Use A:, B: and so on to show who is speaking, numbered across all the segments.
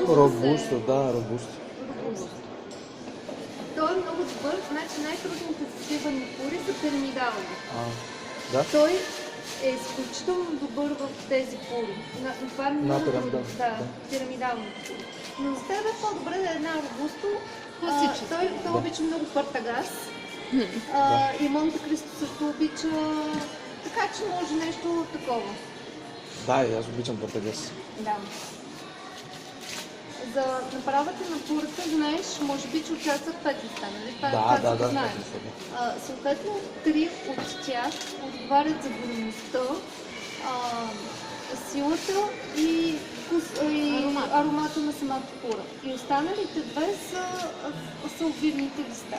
A: Робусто, да, робусто.
B: Той е много добър, значи най-трудните засивани пури са пирамидални.
A: Да?
B: Той е изключително добър в тези пури. Това е много трудно. Да, пирамидални пури. Но за теб е по-добре да е една робусто. Той обича много партагас. И Монте Кристо също обича. Така че може нещо такова.
A: Да, и аз обичам партагас.
B: Да. За направата на пурата, знаеш, може би, че участват 5 листа, нали?
A: Да,
B: знаем. Съответно, 3 от тях отговарят за горемостта, силата и аромата на самата пура. И останалите две са обвивните листа.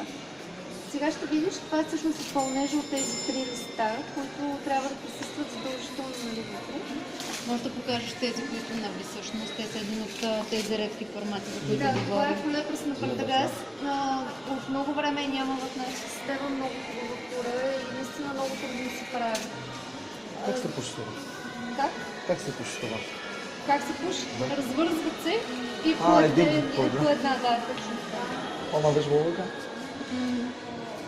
B: Сега ще видиш, това е всъщност изпълнежа от тези 3 листа, които трябва да присъстват задължително на вътре.
C: Може да покажеш тези, които нали, всъщност те са един от тези редки формати, за които
B: говорим.
C: Това
B: е полепръс на партагас. От много време няма в нашата система много хубава пура и наистина много трудно се прави.
A: Как се пуши това?
B: Как?
A: Как се пуши това?
B: Как се пуши? Развързват се и по една, да, точно така.
A: Ама виж лъка?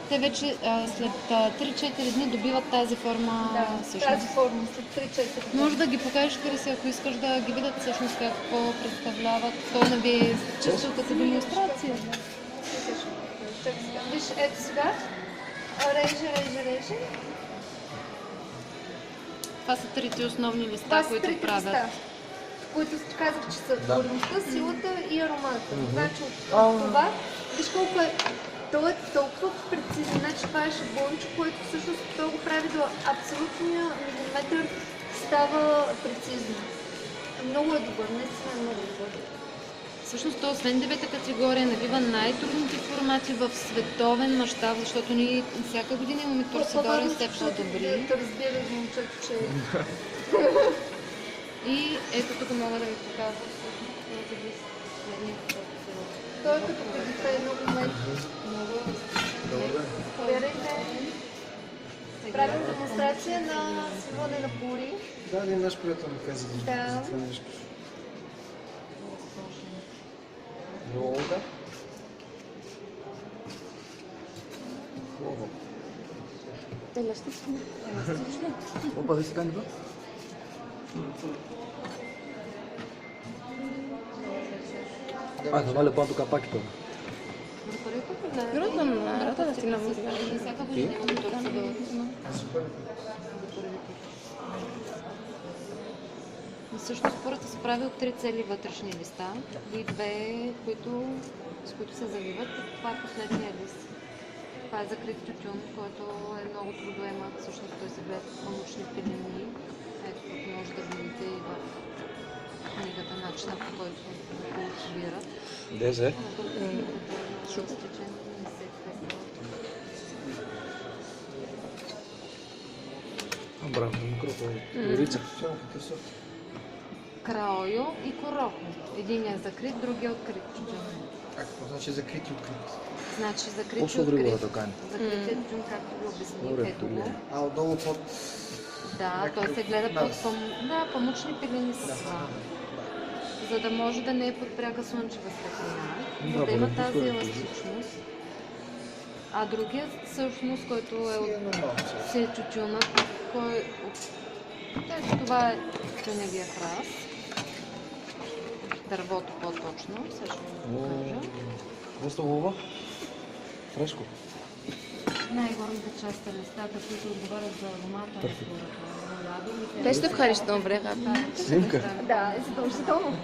C: Те вече след 3-4 дни добиват тази форма.
B: Да, тази форма след 3-4 дни.
C: Може да ги покажеш, Криси, ако искаш да ги видят всъщност какво представляват. То не би чисто като демонстрация.
B: Виж, ето сега. Реже.
C: Това са трите основни листа, които правят.
B: Които казах, че са горемостта, силата и аромата. Значи от това, виж колко е. Той е толкова прецизен, значи това е шаблонче, което всъщност той го прави до абсолютния милиметър, става прецизно. Много е добър, наистина е много добър.
C: Всъщност то освен 9-та категория навива най-трудните формати в световен мащаб, защото ние всяка година имаме Торсидорен все по-добри.
B: Разбира момчето, че
C: И ето тук мога да ви покажа.
B: Той е като преди много метри. Правим демонстрация на свиване на пури.
A: Да, един наш приятел ми каза за това нещо. Волга.
B: Еластично.
A: Опа, ви сега не ба? Това le quanto capacito.
C: Però non rata si lavora. Всъщност пурата се прави от 3 цели вътрешни листа и 2, с които се заливат. Това е последния лист. Това е закрит тютюн, който е много трудоемък. Всъщност той се гледа в памучни пилени. Ето тук може да видите и в книгата начина, по който го събират.
A: Дезе? Браво, микрофон.
C: Краойо и короко. Единият е закрит, другия е открит.
A: Какво значи закрит и открит?
C: Значи закрит и открит. Закрит е тютюн, както ви обясних. Ето го.
A: Отдолу под...
C: Да, той се гледа под памучни пилени с за да може да не е под пряка слънчева светлина, за да има тази еластичност. А другият всъщност, който е от тютюна, това е тютюневия храст. Дървото по-точно, сега ще ви покажа.
A: Просто лова? Фрешко.
C: Най-горната част е листата, които отговарят за аромата на пурата.
D: Те ще вкариш добре,
A: Снимка?
B: Да, задължително.